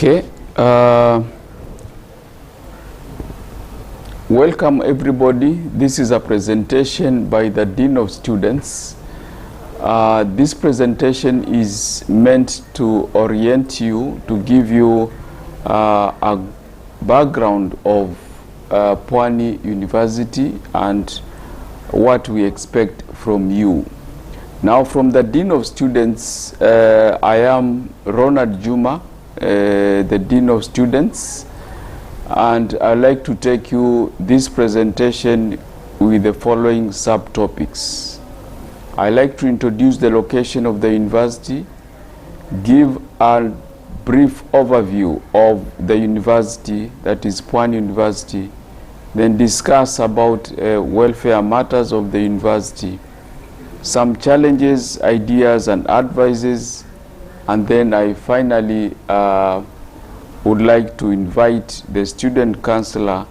Okay. Welcome everybody. This is a presentation by the Dean of Students. This presentation is meant to orient you, to give you a background of Pwani University and what we expect from you. Now, from the Dean of Students, I am Ronald Juma, the Dean of Students, and I'd like to take you this presentation with the following subtopics. I'd like to introduce the location of the university, give a brief overview of the university, that is Pwani University, then discuss about welfare matters of the university, some challenges, ideas, and advices, and then I finally would like to invite the student counselor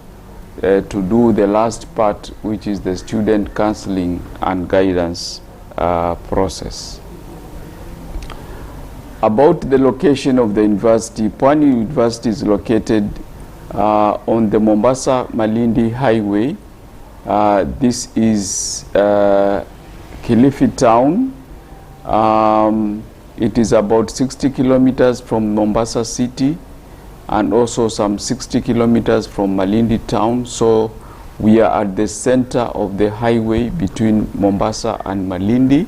to do the last part, which is the student counseling and guidance process. About the location of the university, Pwani University is located on the Mombasa-Malindi Highway. This is Kilifi town. It is about 60 kilometers from Mombasa city and also some 60 kilometers from Malindi town. So we are at the center of the highway between Mombasa and Malindi.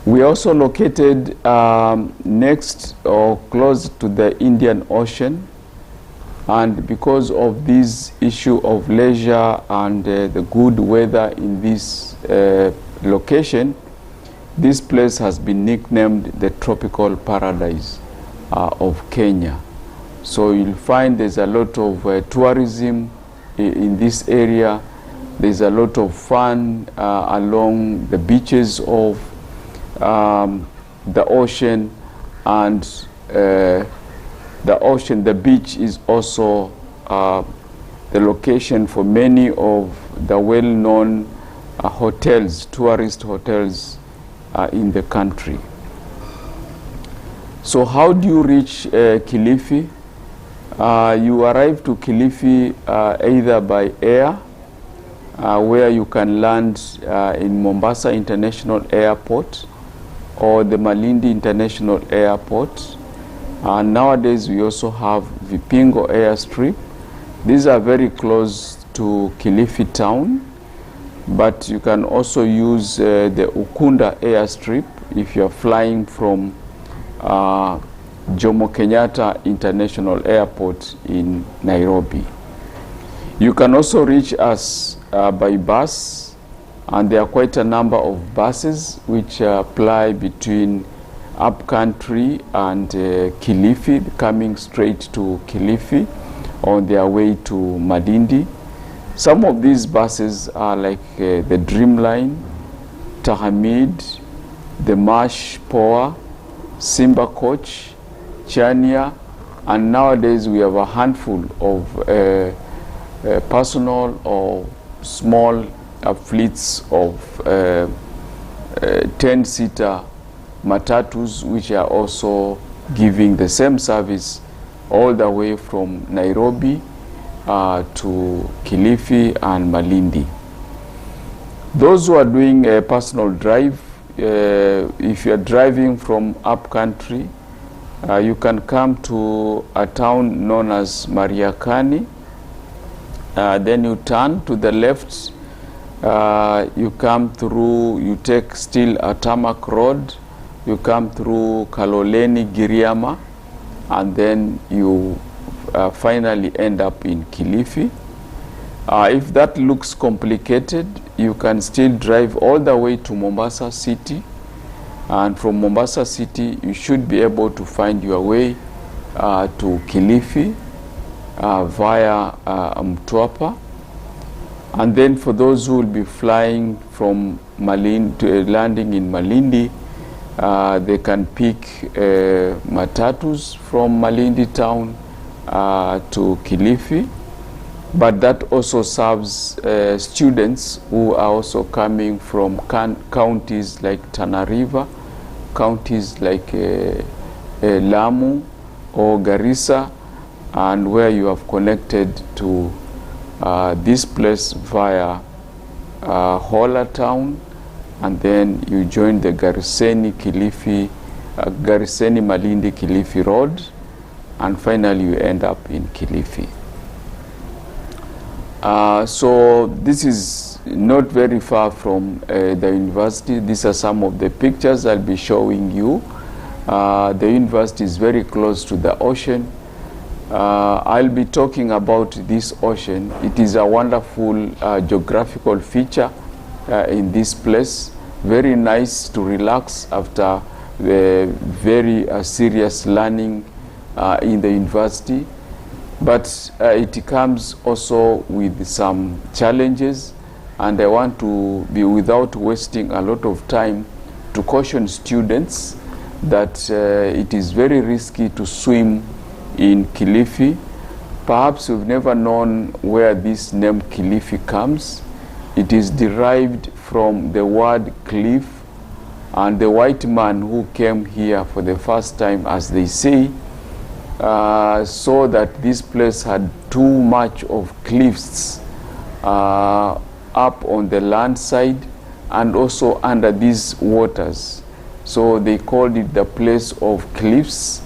We are also located next or close to the Indian Ocean. And because of this issue of leisure and the good weather in this location, this place has been nicknamed the tropical paradise of Kenya. So you'll find there's a lot of tourism in this area. There's a lot of fun along the beaches of the ocean, and the beach is also the location for many of the well-known hotels, tourist hotels in the country. So how do you reach Kilifi? You arrive to Kilifi either by air, where you can land in Mombasa International Airport or the Malindi International Airport. Nowadays we also have Vipingo Airstrip. These are very close to Kilifi town, but you can also use the Ukunda Airstrip if you are flying from Jomo Kenyatta International Airport in Nairobi. You can also reach us by bus, and there are quite a number of buses which ply between upcountry and Kilifi, coming straight to Kilifi on their way to Malindi. Some of these buses are like the Dreamline, Tahamid, the Marsh Power, Simba Coach, Chania, and nowadays we have a handful of personal or small fleets of 10-seater matatus, which are also giving the same service all the way from Nairobi to Kilifi and Malindi. Those who are doing a personal drive, if you are driving from upcountry, you can come to a town known as Mariakani. Then you turn to the left, you come through, you take still a tarmac road, you come through Kaloleni, Giriama, and then you finally end up in Kilifi. If that looks complicated, you can still drive all the way to Mombasa city, and from Mombasa city you should be able to find your way to Kilifi via Mtwapa. And then for those who will be flying from Malindi, landing in Malindi, they can pick matatus from Malindi town to Kilifi. But that also serves students who are also coming from counties like Tana River, counties like Lamu, or Garissa, and where you have connected to this place via Hola town, and then you join the Gariseni Malindi Kilifi road, and finally you end up in Kilifi. So this is not very far from the university. These are some of the pictures I'll be showing you. The university is very close to the ocean. I'll be talking about this ocean. It is a wonderful geographical feature in this place. Very nice to relax after the very serious learning in the university. But it comes also with some challenges, and I want to be, without wasting a lot of time, to caution students that it is very risky to swim in Kilifi. Perhaps you've never known where this name Kilifi comes. It is derived from the word cliff, and the white man who came here for the first time, as they say, saw that this place had too much of cliffs up on the land side and also under these waters. So they called it the place of cliffs,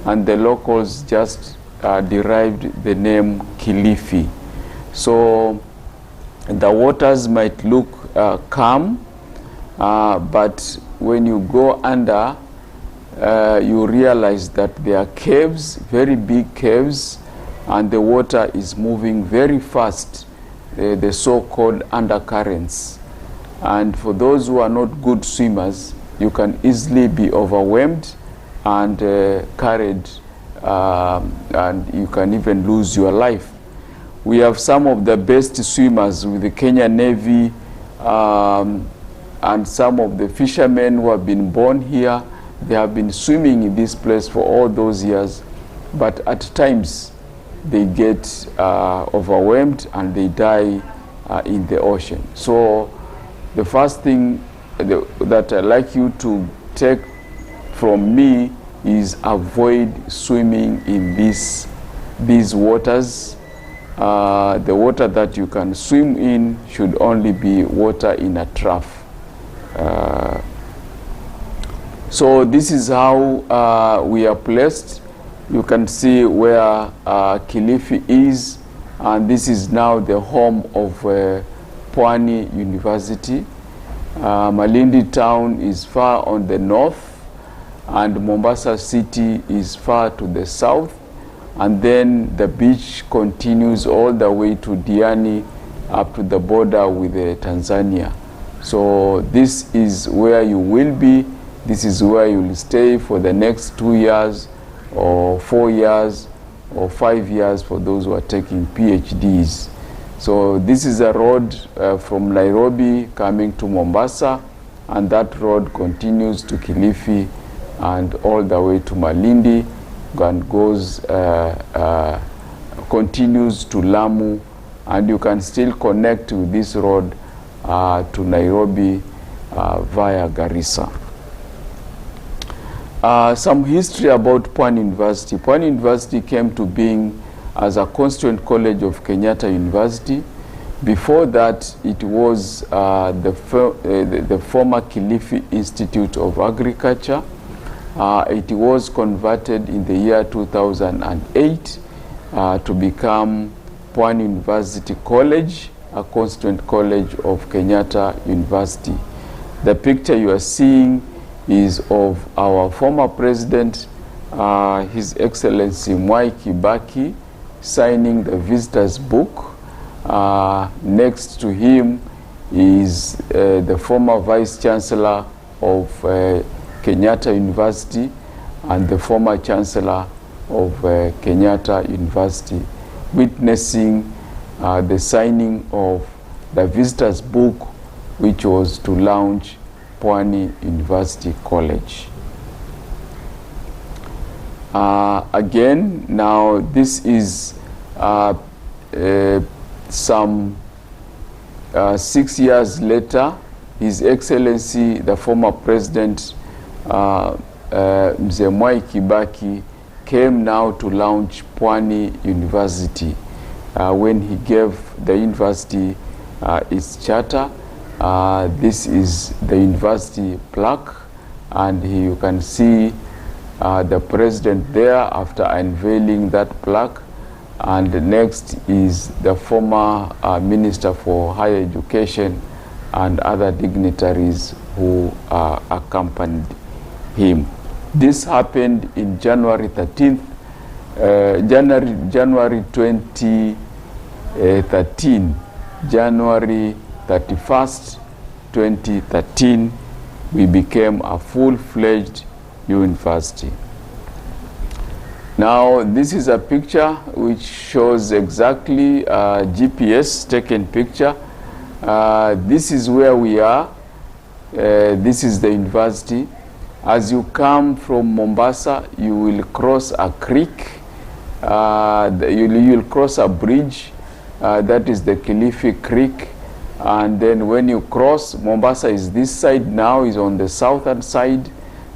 and the locals just derived the name Kilifi. So the waters might look calm, but when you go under, you realize that there are caves, very big caves, and the water is moving very fast, the so-called undercurrents. And for those who are not good swimmers, you can easily be overwhelmed and carried, and you can even lose your life. We have some of the best swimmers with the Kenya Navy, and some of the fishermen who have been born here. They have been swimming in this place for all those years, but at times they get overwhelmed and they die in the ocean. So the first thing that I'd like you to take from me is avoid swimming in these waters. The water that you can swim in should only be water in a trough. So this is how we are placed. You can see where Kilifi is, and this is now the home of Pwani University. Malindi town is far on the north, and Mombasa city is far to the south, and then the beach continues all the way to Diani up to the border with Tanzania. So this is where you will be. This is where you will stay for the next 2 years or 4 years or 5 years for those who are taking PhDs. So this is a road from Nairobi coming to Mombasa, and that road continues to Kilifi and all the way to Malindi, and goes continues to Lamu, and you can still connect with this road to Nairobi via Garissa. Some history about Pwani University. Pwani University came to being as a constituent college of Kenyatta University. Before that, it was the former Kilifi Institute of Agriculture. It was converted in the year 2008 to become Pwani University College, a constituent college of Kenyatta University. The picture you are seeing is of our former president, His Excellency Mwai Kibaki, signing the visitors book. Next to him is the former Vice Chancellor of Kenyatta University and the former Chancellor of Kenyatta University, witnessing the signing of the visitors book, which was to launch Pwani University College. Again, now this is some 6 years later. His Excellency, the former President Mzee Mwai Kibaki, came now to launch Pwani University. When he gave the university its charter, this is the university plaque, and you can see the president there after unveiling that plaque. And next is the former Minister for Higher Education and other dignitaries who accompanied him. This happened in January 13th, January 2013, January 31st, 2013, we became a full-fledged university. Now, this is a picture which shows exactly a GPS taken picture. This is where we are. This is the university. As you come from Mombasa, you will cross a creek. You will cross a bridge. That is the Kilifi Creek. And then when you cross, Mombasa is this side now, is on the southern side.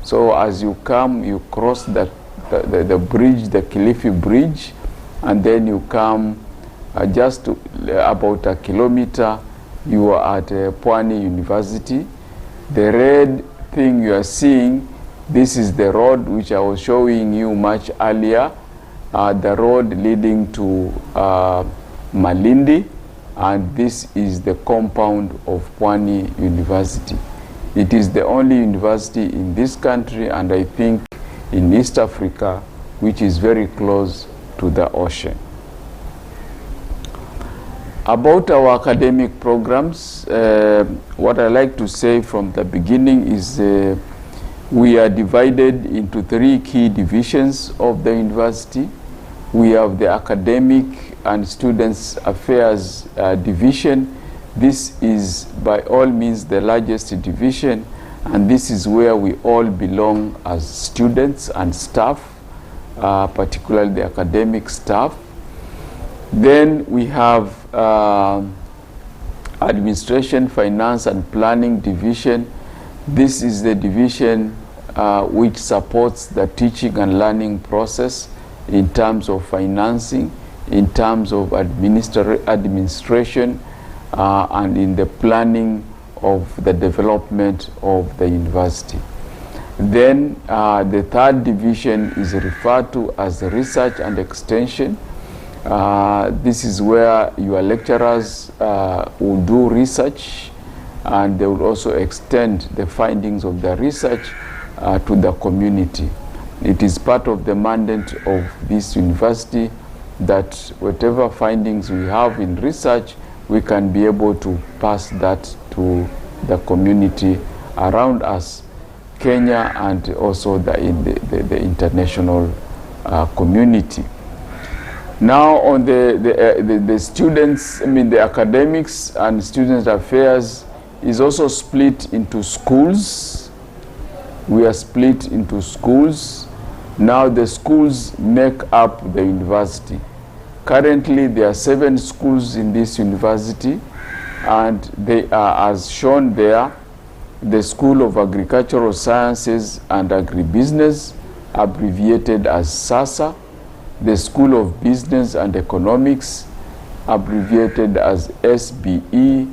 So as you come, you cross the bridge, the Kilifi Bridge, and then you come just about a kilometer, you are at Pwani University. The red thing you are seeing, this is the road which I was showing you much earlier, the road leading to Malindi, and this is the compound of Pwani University. It is the only university in this country, and I think in East Africa, which is very close to the ocean. About our academic programs, what I like to say from the beginning is we are divided into 3 key divisions of the university. We have the academic and students affairs division. This is by all means the largest division, and this is where we all belong as students and staff, particularly the academic staff. Then we have administration, finance, and planning division. This is the division which supports the teaching and learning process in terms of financing, in terms of administration, and in the planning of the development of the university. Then the third division is referred to as research and extension. This is where your lecturers will do research, and they will also extend the findings of the research to the community. It is part of the mandate of this university that whatever findings we have in research, we can be able to pass that to the community around us, Kenya, and also the international community. Now on the students, the academics and student affairs is also split into schools. We are split into schools. Now the schools make up the university. Currently there are 7 schools in this university, and they are as shown there: the School of Agricultural Sciences and Agribusiness, abbreviated as SASA; the School of Business and Economics, abbreviated as SBE;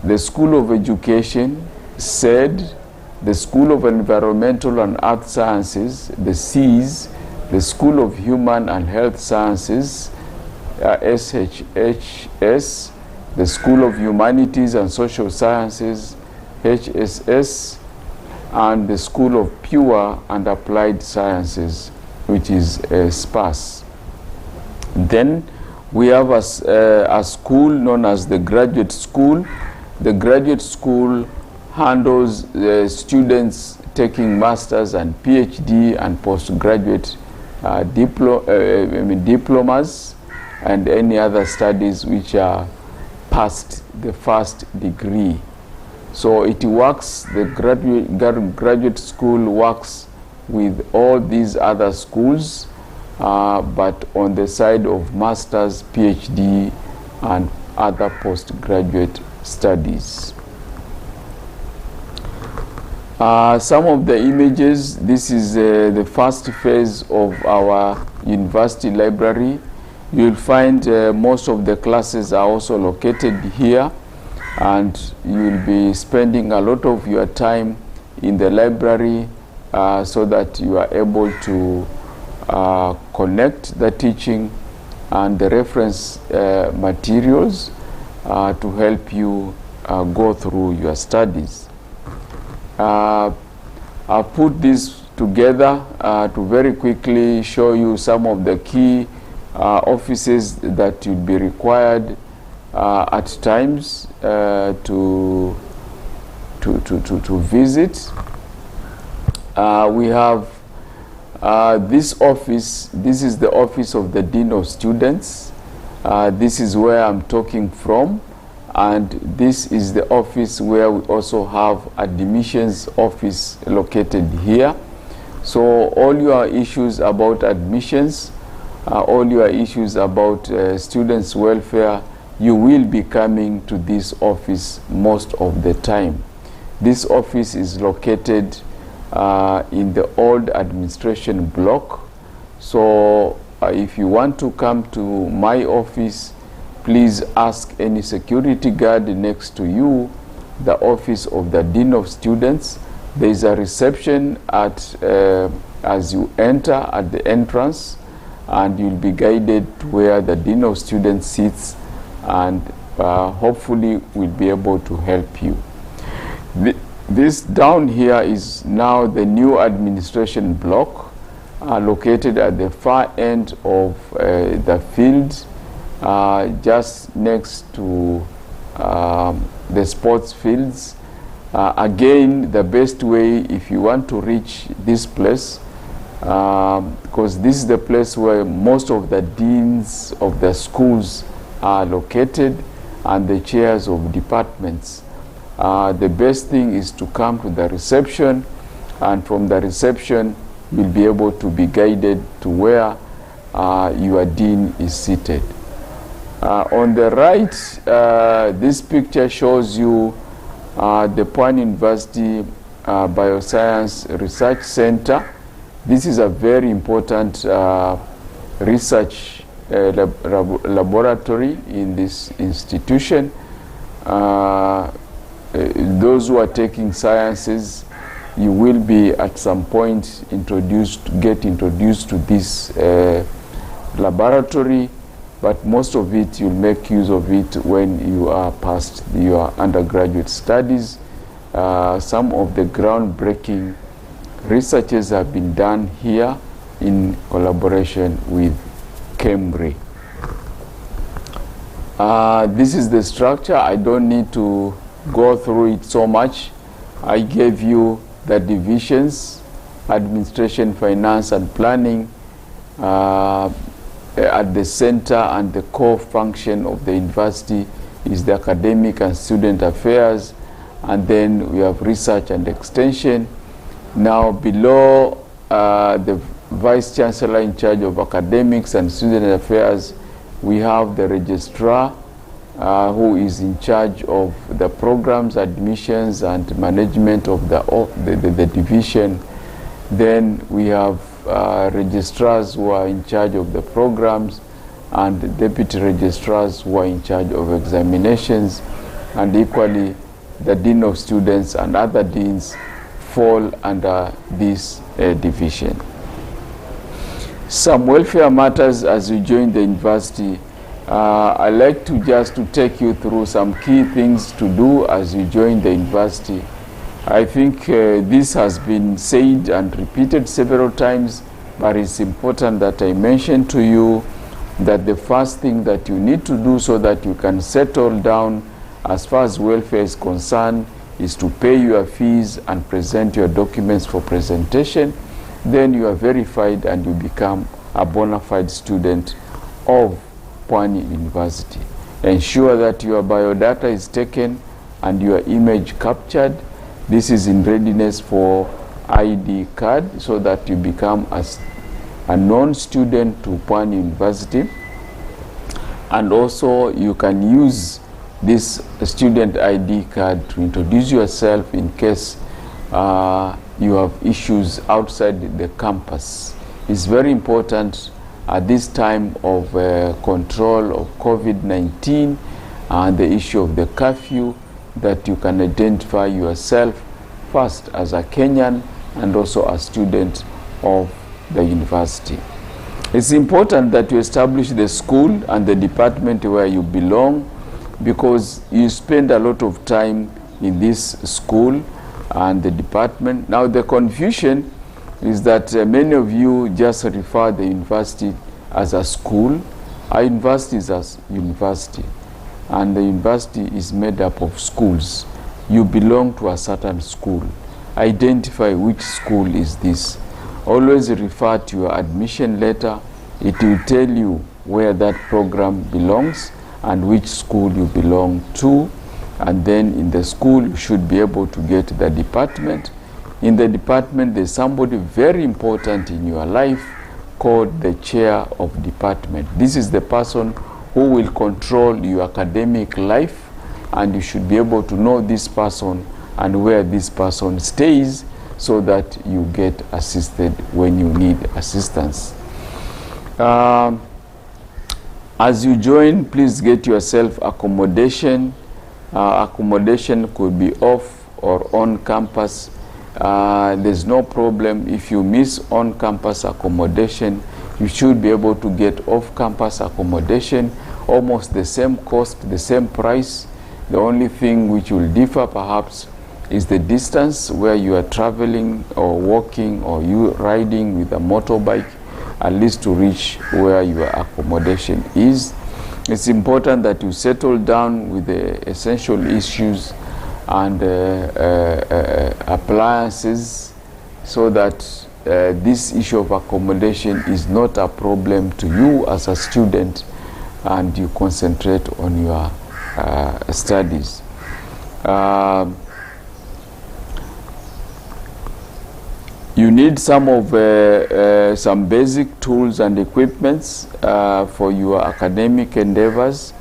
the School of Education, SED; the School of Environmental and Earth Sciences, the SEAS; the School of Human and Health Sciences, SHHS; the School of Humanities and Social Sciences, HSS; and the School of Pure and Applied Sciences, which is SPAS. Then we have a school known as the Graduate School. The Graduate School handles students taking masters and PhD and postgraduate diplomas and any other studies which are past the first degree. So it works, the graduate school works with all these other schools, but on the side of masters, PhD, and other postgraduate studies. Some of the images, this is the first phase of our university library. You'll find most of the classes are also located here, and you'll be spending a lot of your time in the library so that you are able to connect the teaching and the reference materials to help you go through your studies. I'll put this together to very quickly show you some of the key offices that you'll be required at times to visit. We have this office. This is the office of the Dean of Students. This is where I'm talking from, and this is the office where we also have admissions office located here. So all your issues about admissions, all your issues about students' welfare, you will be coming to this office most of the time. This office is located in the old administration block. So if you want to come to my office, please ask any security guard next to you, the office of the Dean of Students. There is a reception at as you enter at the entrance, and you'll be guided to where the Dean of Students sits, and hopefully we'll be able to help you. This down here is now the new administration block, located at the far end of the field, just next to the sports fields. Again, the best way, if you want to reach this place, because this is the place where most of the deans of the schools are located and the chairs of departments. The best thing is to come to the reception, and from the reception you'll be able to be guided to where your dean is seated. On the right, this picture shows you the Pwani University Bioscience Research Center. This is a very important research laboratory in this institution. Those who are taking sciences, you will be at some point get introduced to this laboratory, but most of it, you'll make use of it when you are past your undergraduate studies. Some of the groundbreaking researches have been done here in collaboration with Cambridge. This is the structure. I don't need to go through it so much. I gave you the divisions: administration, finance, and planning. At the center and the core function of the university is the academic and student affairs, and then we have research and extension. Now below the vice chancellor in charge of academics and student affairs, we have the registrar who is in charge of the programs, admissions, and management of the division. Then we have registrars who are in charge of the programs, and deputy registrars who are in charge of examinations, and equally the dean of students and other deans fall under this division. Some welfare matters as you join the university. I like to take you through some key things to do as you join the university. I think this has been said and repeated several times, but it's important that I mention to you that the first thing that you need to do so that you can settle down as far as welfare is concerned is to pay your fees and present your documents for presentation. Then you are verified and you become a bona fide student of Pwani University. Ensure that your biodata is taken and your image captured. This is in readiness for ID card so that you become a non-student to Pwani University. And also you can use this student ID card to introduce yourself in case you have issues outside the campus. It's very important at this time of control of COVID-19 and the issue of the curfew that you can identify yourself first as a Kenyan and also a student of the university. It's important that you establish the school and the department where you belong, because you spend a lot of time in this school and the department. Now the confusion is that many of you just refer the university as a school. Our university is a university, and the university is made up of schools. You belong to a certain school. Identify which school is this. Always refer to your admission letter. It will tell you where that program belongs and which school you belong to. And then in the school, you should be able to get the department. In the department, there's somebody very important in your life called the chair of department. This is the person who will control your academic life, and you should be able to know this person and where this person stays so that you get assisted when you need assistance. As you join, please get yourself accommodation. Accommodation could be off or on campus. There's no problem if you miss on-campus accommodation. You should be able to get off-campus accommodation, almost the same cost, the same price. The only thing which will differ perhaps is the distance where you are traveling or walking or you riding with a motorbike, at least to reach where your accommodation is. It's important that you settle down with the essential issues and appliances, so that this issue of accommodation is not a problem to you as a student, and you concentrate on your studies. You need some basic tools and equipments for your academic endeavors.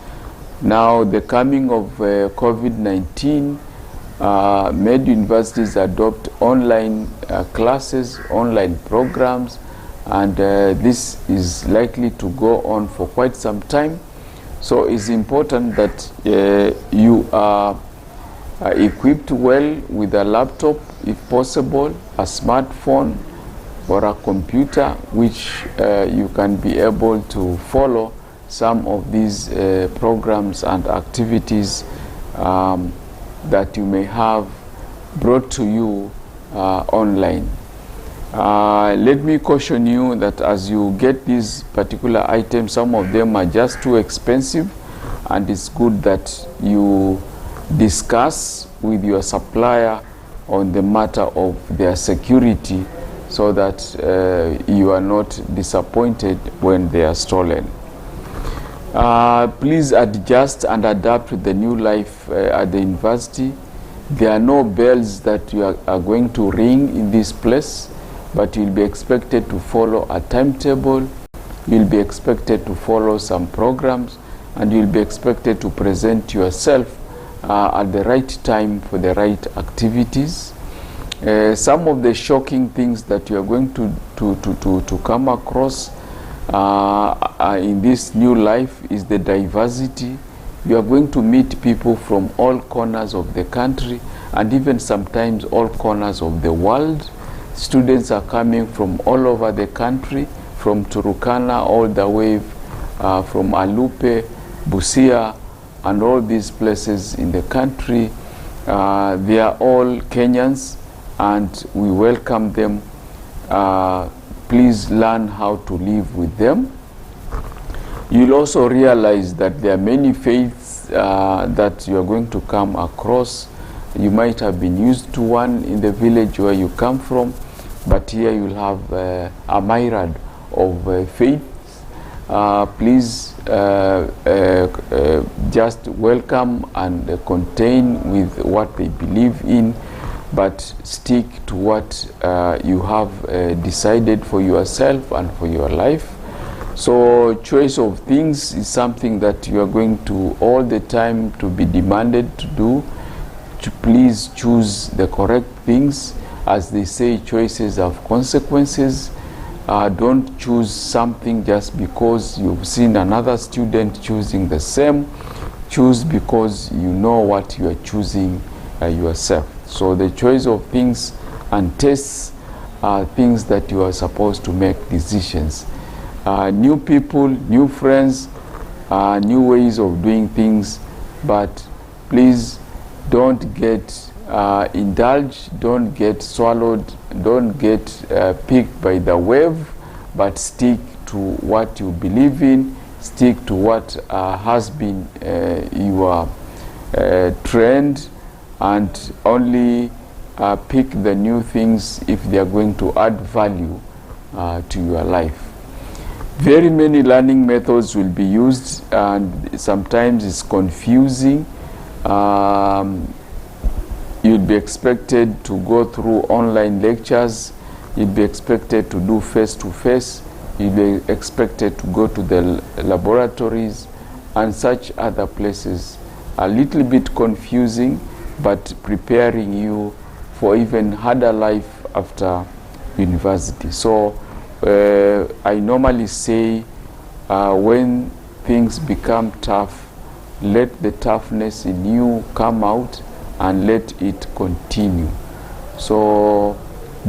Now, the coming of COVID-19 made universities adopt online classes, online programs, and this is likely to go on for quite some time. So it's important that you are equipped well with a laptop, if possible, a smartphone or a computer, which you can be able to follow some of these programs and activities that you may have brought to you online. Let me caution you that as you get these particular items, some of them are just too expensive, and it's good that you discuss with your supplier on the matter of their security, so that you are not disappointed when they are stolen. Please adjust and adapt to the new life at the university. There are no bells that you are going to ring in this place, but you'll be expected to follow a timetable. You'll be expected to follow some programs, and you'll be expected to present yourself at the right time for the right activities. Some of the shocking things that you are going to come across in this new life is the diversity. You are going to meet people from all corners of the country, and even sometimes all corners of the world. Students are coming from all over the country, from Turkana all the way from Alupe, Busia, and all these places in the country. They are all Kenyans, and we welcome them. Please learn how to live with them. You'll also realize that there are many faiths that you are going to come across. You might have been used to one in the village where you come from, but here you'll have a myriad of faiths. Please just welcome and contain with what they believe in, but stick to what you have decided for yourself and for your life. So choice of things is something that you are going to all the time to be demanded to do. please choose the correct things. As they say, choices have consequences. Don't choose something just because you've seen another student choosing the same. Choose because you know what you are choosing yourself. So the choice of things and tastes are things that you are supposed to make decisions. New people, new friends, new ways of doing things, but please don't get indulged, don't get swallowed, don't get picked by the wave, but stick to what you believe in, stick to what has been your trend, and only pick the new things if they are going to add value to your life. Very many learning methods will be used, and sometimes it's confusing. You'll be expected to go through online lectures. You'll be expected to do face-to-face. You'll be expected to go to the laboratories and such other places. A little bit confusing, but preparing you for even harder life after university. So I normally say when things become tough, let the toughness in you come out and let it continue. So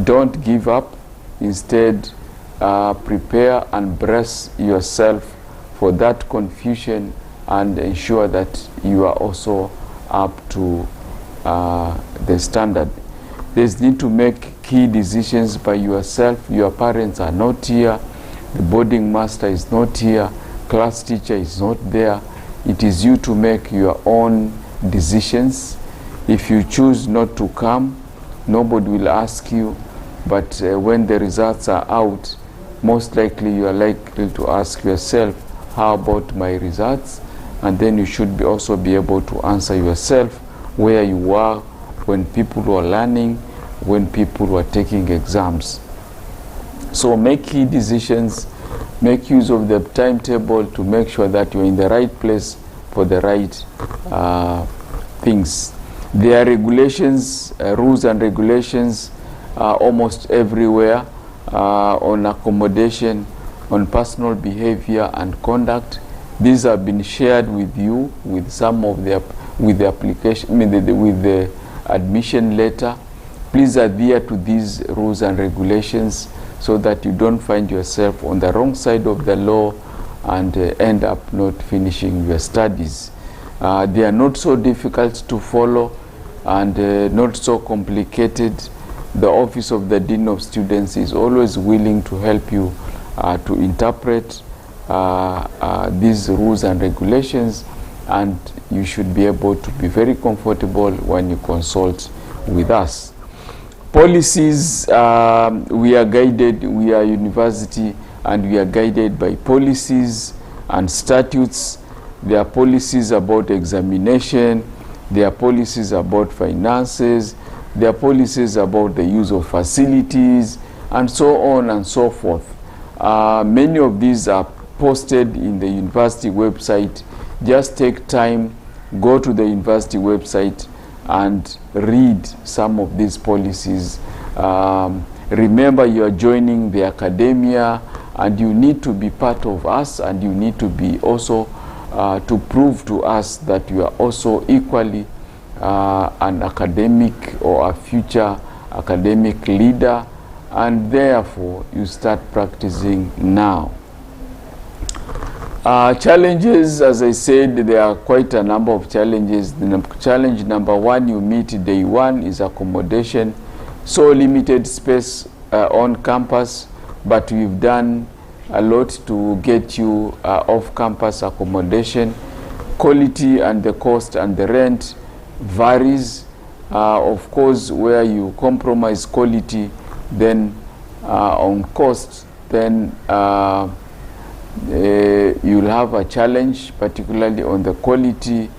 don't give up. Instead, prepare and brace yourself for that confusion and ensure that you are also up to the standard. There's need to make key decisions by yourself. Your parents are not here. The boarding master is not here. Class teacher is not there. It is you to make your own decisions. If you choose not to come, nobody will ask you, but when the results are out, most likely you are likely to ask yourself, how about my results? And then you should also be able to answer yourself where you were when people were learning, when people were taking exams. So make key decisions, make use of the timetable to make sure that you're in the right place for the right things. There are regulations, rules and regulations almost everywhere on accommodation, on personal behavior and conduct. These have been shared with you with some of the application, with the admission letter. Please adhere to these rules and regulations so that you don't find yourself on the wrong side of the law and end up not finishing your studies. They are not so difficult to follow and not so complicated. The Office of the Dean of Students is always willing to help you to interpret these rules and regulations, and you should be able to be very comfortable when you consult with us. Policies, we are guided, we are university, and we are guided by policies and statutes. There are policies about examination, there are policies about finances, there are policies about the use of facilities, and so on and so forth. Many of these are posted in the university website. Just take time, go to the university website and read some of these policies. Remember, you are joining the academia and you need to be part of us, and you need to be also to prove to us that you are also equally an academic or a future academic leader, and therefore you start practicing now. Challenges, as I said, there are quite a number of challenges. The challenge number one you meet day one is accommodation. So limited space on campus, but we've done a lot to get you off-campus accommodation. Quality and the cost and the rent varies. Of course, where you compromise quality, then on cost, then you'll have a challenge, particularly on the quality.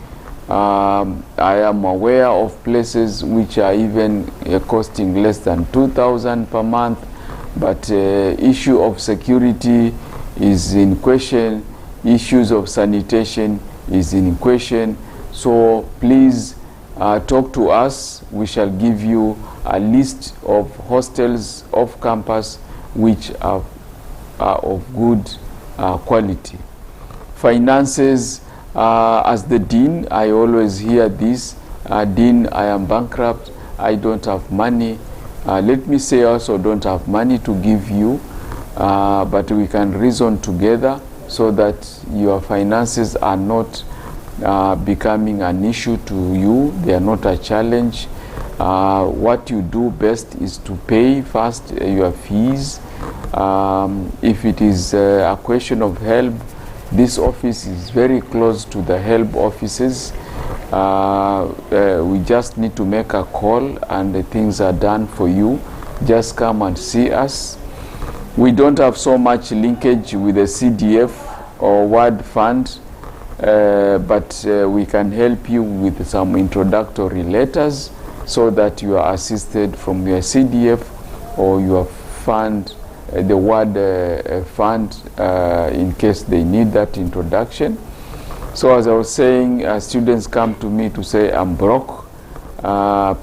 I am aware of places which are even costing less than 2,000 per month, but issue of security is in question, issues of sanitation is in question. So please talk to us. We shall give you a list of hostels off campus which are of good quality. Finances, as the dean, I always hear this, Dean, I am bankrupt, I don't have money. Let me say also don't have money to give you, but we can reason together so that your finances are not becoming an issue to you. They are not a challenge. What you do best is to pay first your fees. If it is a question of help, this office is very close to the help offices. We just need to make a call and the things are done for you. Just come and see us. We don't have so much linkage with the CDF or Word Fund, but we can help you with some introductory letters so that you are assisted from your CDF or your fund, the Word Fund, in case they need that introduction. So as I was saying, students come to me to say, I'm broke.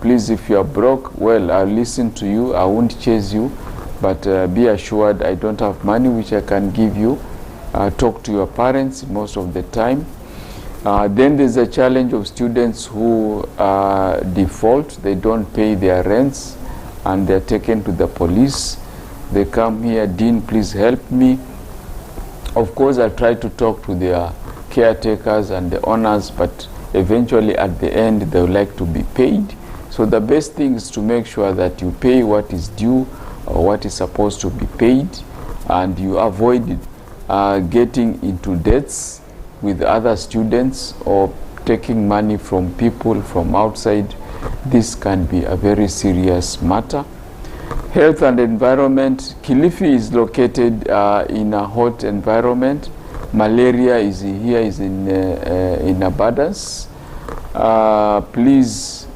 Please, if you are broke, well, I'll listen to you. I won't chase you, but be assured I don't have money which I can give you. Talk to your parents most of the time. Then there's a challenge of students who default. They don't pay their rents and they're taken to the police. They come here, Dean, please help me. Of course, I try to talk to their caretakers and the owners, but eventually at the end they would like to be paid. So the best thing is to make sure that you pay what is due or what is supposed to be paid, and you avoid getting into debts with other students or taking money from people from outside. This can be a very serious matter. Health and environment. Kilifi is located in a hot environment. Malaria is in abundance. Please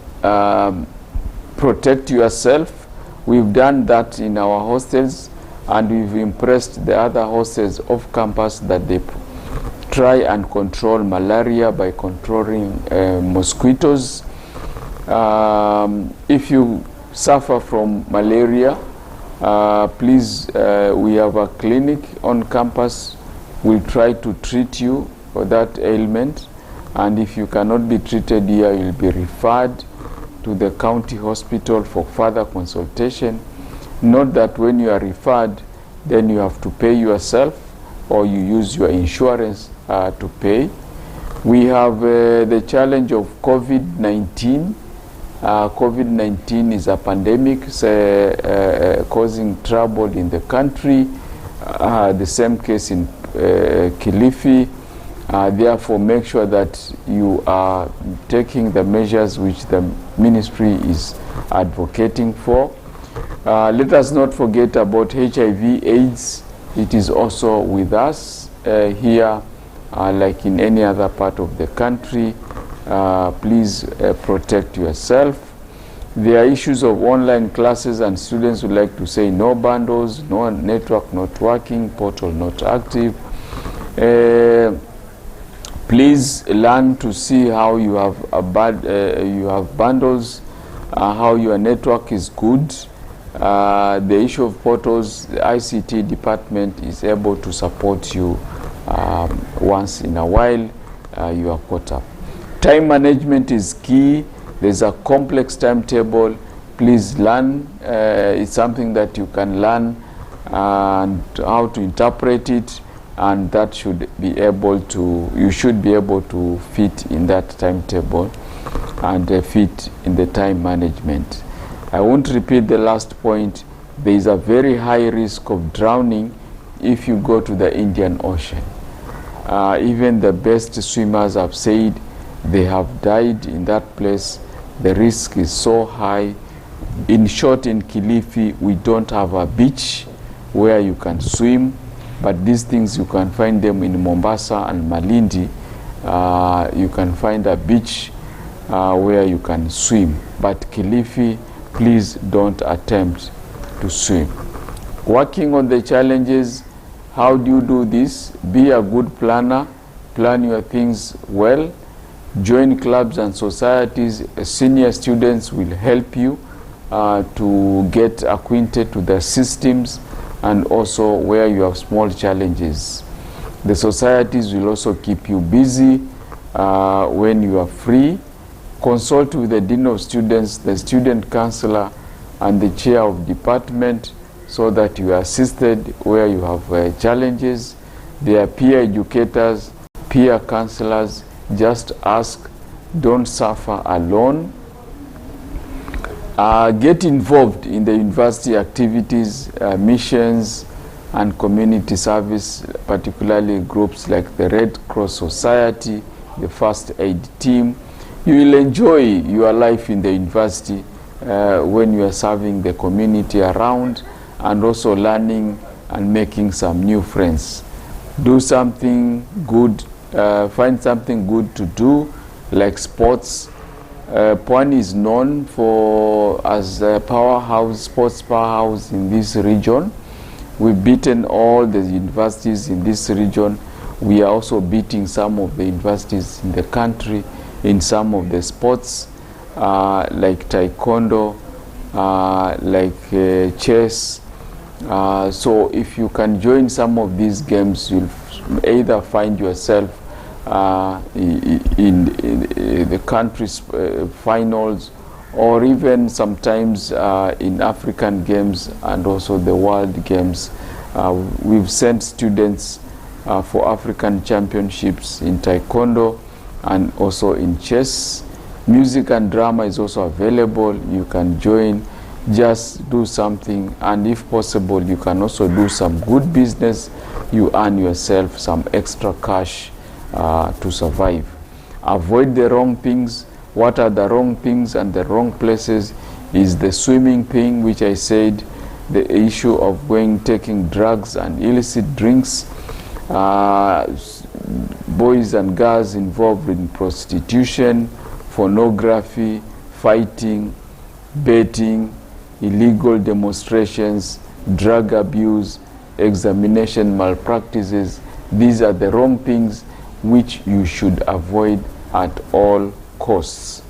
protect yourself. We've done that in our hostels, and we've impressed the other hostels off campus that they try and control malaria by controlling mosquitoes. If you suffer from malaria, please, we have a clinic on campus. We'll try to treat you for that ailment, and if you cannot be treated here, you'll be referred to the county hospital for further consultation. Note that when you are referred, then you have to pay yourself or you use your insurance to pay. We have the challenge of COVID-19. COVID-19 is a pandemic causing trouble in the country. The same case in Kilifi. Therefore, make sure that you are taking the measures which the ministry is advocating for. Let us not forget about HIV/AIDS. It is also with us here, like in any other part of the country. Please protect yourself. There are issues of online classes, and students would like to say no bundles, no network not working, portal not active. Please learn to see how you have you have bundles, how your network is good. The issue of portals, the ICT department is able to support you once in a while. You are caught up. Time management is key. There's a complex timetable. Please learn. It's something that you can learn and how to interpret it, and that should be able to, you should be able to fit in that timetable and fit in the time management. I won't repeat the last point. There is a very high risk of drowning if you go to the Indian Ocean. Even the best swimmers have said they have died in that place. The risk is so high. In short, in Kilifi, we don't have a beach where you can swim, but these things you can find them in Mombasa and Malindi. You can find a beach where you can swim, but Kilifi, please don't attempt to swim. Working on the challenges. How do you do this? Be a good planner. Plan your things well. join clubs and societies. Senior students will help you to get acquainted to the systems and also where you have small challenges. The societies will also keep you busy when you are free. Consult with the Dean of Students, the Student Counselor, and the Chair of Department so that you are assisted where you have challenges. There are peer educators, peer counselors. Just ask, don't suffer alone. Get involved in the university activities, missions, and community service, particularly groups like the Red Cross Society, the First Aid Team. You will enjoy your life in the university when you are serving the community around and also learning and making some new friends. Do something good, find something good to do, like sports. Pwani is known as a powerhouse, sports powerhouse in this region. We've beaten all the universities in this region. We are also beating some of the universities in the country in some of the sports, like taekwondo, like chess. So if you can join some of these games, you'll either find yourself in the country's finals, or even sometimes in African games and also the world games. We've sent students for African championships in taekwondo and also in chess. Music and drama is also available. You can join, just do something, and if possible you can also do some good business. You earn yourself some extra cash to survive. Avoid the wrong things. What are the wrong things and the wrong places? Is the swimming thing, which I said, the issue of taking drugs and illicit drinks, boys and girls involved in prostitution, pornography, fighting, betting, illegal demonstrations, drug abuse, examination malpractices. These are the wrong things which you should avoid at all costs.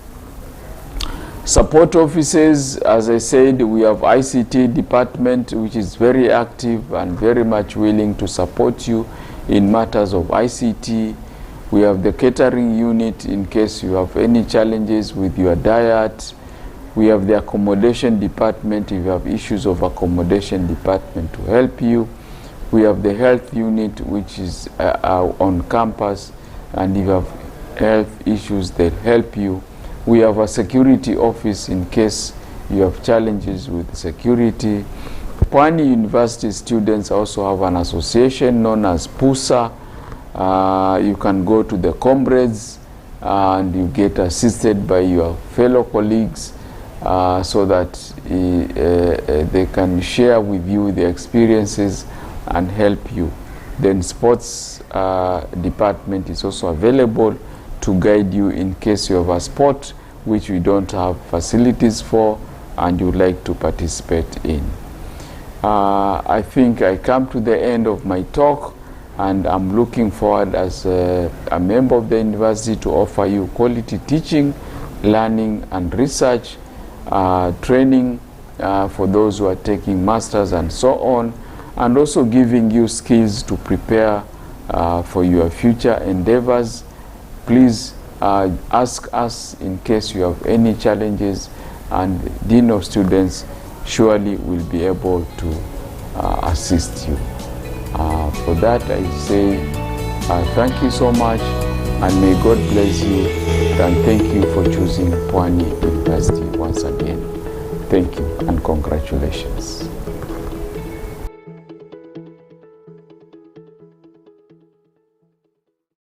Support offices, as I said, we have ICT department, which is very active and very much willing to support you in matters of ICT. We have the catering unit in case you have any challenges with your diet. We have the accommodation department if you have issues of accommodation department to help you. We have the health unit, which is on campus, and if you have health issues, they'll help you. We have a security office in case you have challenges with security. Pwani University students also have an association known as PUSA. You can go to the comrades and you get assisted by your fellow colleagues so that they can share with you their experiences and help you. Then sports department is also available to guide you in case you have a sport which we don't have facilities for and you like to participate in. I think I come to the end of my talk, and I'm looking forward as a member of the university to offer you quality teaching, learning and research, training for those who are taking masters and so on, and also giving you skills to prepare for your future endeavors. Please ask us in case you have any challenges, and Dean of Students surely will be able to assist you. For that I say thank you so much, and may God bless you, and thank you for choosing Pwani University once again. Thank you and congratulations.